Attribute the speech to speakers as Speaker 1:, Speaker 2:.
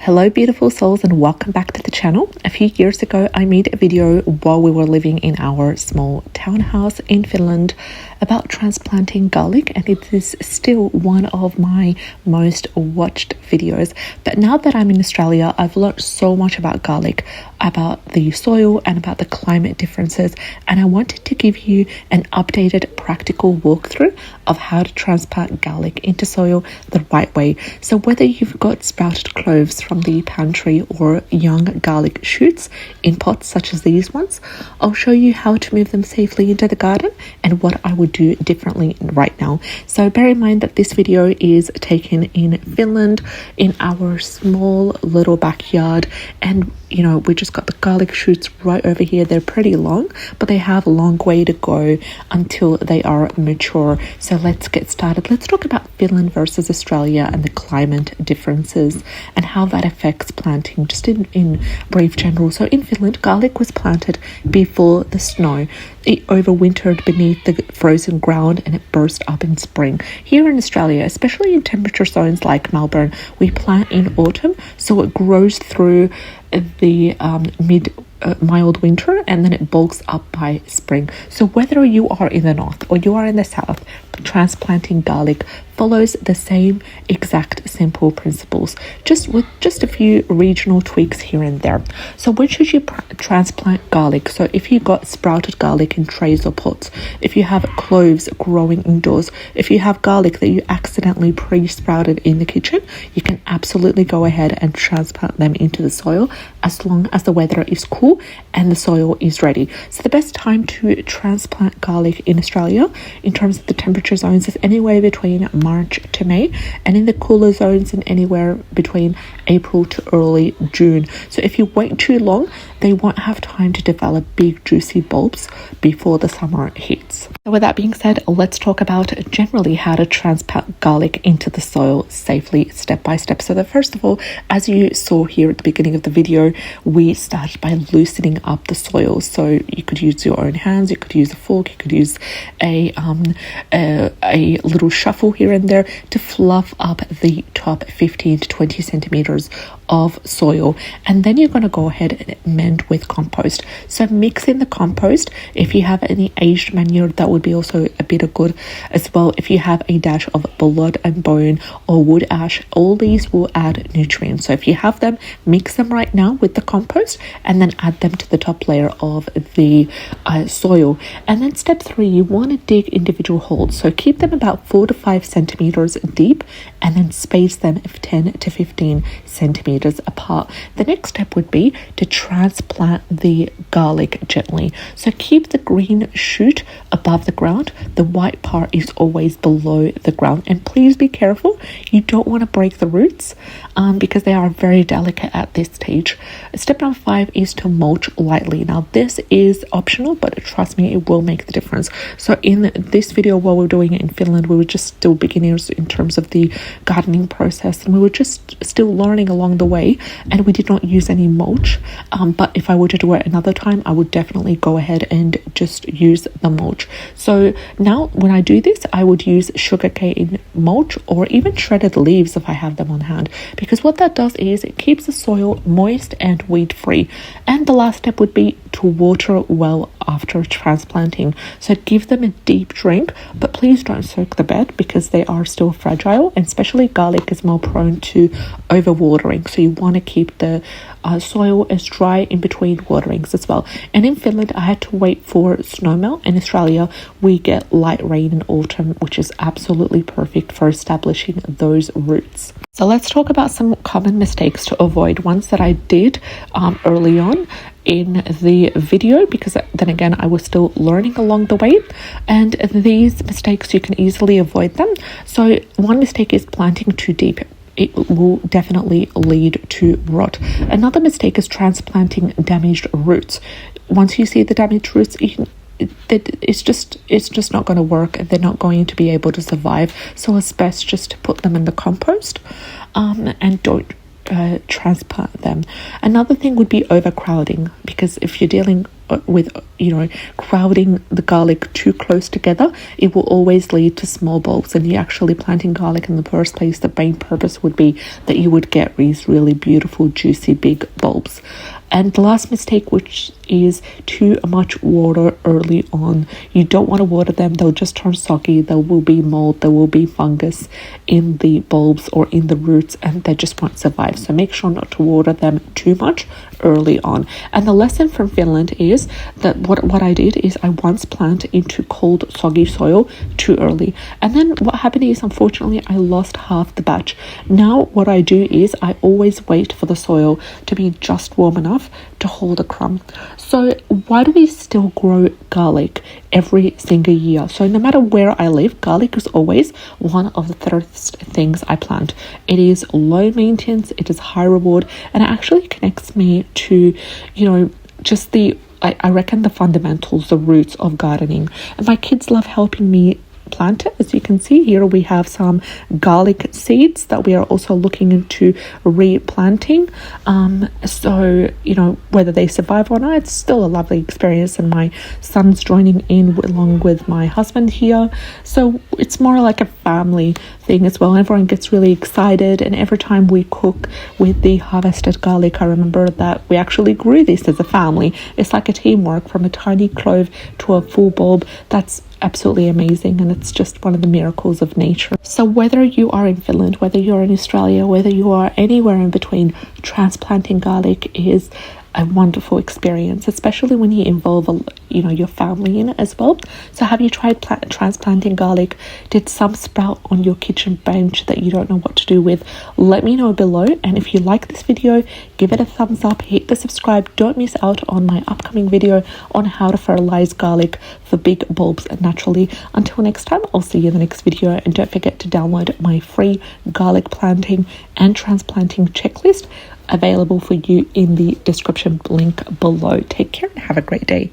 Speaker 1: Hello beautiful souls and welcome back to the channel. A few years ago I made a video while we were living in our small townhouse in Finland about transplanting garlic, and it is still one of my most watched videos. But now that I'm in Australia, I've learned so much about garlic, about the soil and about the climate differences, and I wanted to give you an updated practical walkthrough of how to transplant garlic into soil the right way. So whether you've got sprouted cloves from the pantry or young garlic shoots in pots such as these ones, I'll show you how to move them safely into the garden and what I would do differently right now. So bear in mind that this video is taken in Finland in our small little backyard, and you know, we just got the garlic shoots right over here. They're pretty long, but they have a long way to go until they are mature. So let's get started. Let's talk about Finland versus Australia and the climate differences and how that affects planting, just in brief general. So in Finland, garlic was planted before the snow. It overwintered beneath the frozen ground and it burst up in spring. Here in Australia, especially in temperature zones like Melbourne, we plant in autumn, so it grows through the mild winter and then it bulks up by spring. So whether you are in the north or you are in the south, transplanting garlic follows the same exact simple principles, just with just a few regional tweaks here and there. So when should you transplant garlic? So if you got sprouted garlic in trays or pots, if you have cloves growing indoors, if you have garlic that you accidentally pre-sprouted in the kitchen, you can absolutely go ahead and transplant them into the soil as long as the weather is cool and the soil is ready. So the best time to transplant garlic in Australia in terms of the temperature zones is anywhere between March to May, and in the cooler zones in anywhere between April to early June. So if you wait too long, they won't have time to develop big juicy bulbs before the summer hits. So with that being said, let's talk about generally how to transplant garlic into the soil safely, step by step. So first of all, as you saw here at the beginning of the video, we started by loosening up the soil. So you could use your own hands, you could use a fork, you could use a little shuffle here and there to fluff up the top 15 to 20 centimeters of soil, and then you're going to go ahead and amend with compost. So mix in the compost. If you have any aged manure, that would be also a bit of good as well. If you have a dash of blood and bone or wood ash, all these will add nutrients. So if you have them, mix them right now with the compost and then add them to the top layer of the soil. And then step 3, you want to dig individual holes. So keep them about 4 to 5 centimeters deep and then space them 10 to 15 centimeters apart. The next step would be to transplant the garlic gently. So keep the green shoot above the ground. The white part is always below the ground, and please be careful. You don't want to break the roots because they are very delicate at this stage. Step number 5 is to mulch lightly. Now this is optional, but trust me, it will make the difference. So in this video, while we're doing it in Finland, we were just still beginners in terms of the gardening process, and we were just still learning along the way, and we did not use any mulch, but if I were to do it another time, I would definitely go ahead and just use the mulch. So now when I do this, I would use sugarcane mulch or even shredded leaves if I have them on hand, because what that does is it keeps the soil moist and weed free. And the last step would be to water well after transplanting. So give them a deep drink, but please don't soak the bed because they are still fragile, and especially garlic is more prone to overwatering. So you want to keep the soil as dry in between waterings as well. And in Finland, I had to wait for snowmelt. In Australia, we get light rain in autumn, which is absolutely perfect for establishing those roots. So let's talk about some common mistakes to avoid, ones that I did early on in the video, because then again I was still learning along the way, and these mistakes you can easily avoid them. So one mistake is planting too deep. It will definitely lead to rot. Another mistake is transplanting damaged roots. Once you see the damaged roots, it's just not going to work. They're not going to be able to survive. So it's best just to put them in the compost and don't transplant them. Another thing would be overcrowding, because if you're dealing crowding the garlic too close together, it will always lead to small bulbs. And you're actually planting garlic in the first place, the main purpose would be that you would get these really beautiful, juicy, big bulbs. And the last mistake, which is too much water early on. You don't want to water them. They'll just turn soggy. There will be mold. There will be fungus in the bulbs or in the roots, and they just won't survive. So make sure not to water them too much early on. And the lesson from Finland is that what I did is I once planted into cold, soggy soil too early. And then what happened is, unfortunately, I lost half the batch. Now what I do is I always wait for the soil to be just warm enough to hold a crumb. So why do we still grow garlic every single year? So no matter where I live, garlic is always one of the first things I plant. It is low maintenance, it is high reward, and it actually connects me to, just I reckon the fundamentals, the roots of gardening. And my kids love helping me plant it. As you can see here, we have some garlic seeds that we are also looking into replanting. So whether they survive or not, it's still a lovely experience, and my son's joining in along with my husband here. So it's more like a family thing as well. Everyone gets really excited, and every time we cook with the harvested garlic, I remember that we actually grew this as a family. It's like a teamwork, from a tiny clove to a full bulb. That's absolutely amazing, and it's just one of the miracles of nature. So whether you are in Finland, whether you're in Australia, whether you are anywhere in between, transplanting garlic is a wonderful experience, especially when you involve your family in it as well. So have you tried transplanting garlic? Did some sprout on your kitchen bench that you don't know what to do with? Let me know below. And if you like this video, give it a thumbs up, hit the subscribe. Don't miss out on my upcoming video on how to fertilize garlic for big bulbs naturally. Until next time, I'll see you in the next video, and don't forget to download my free garlic planting and transplanting checklist, available for you in the description link below. Take care and have a great day.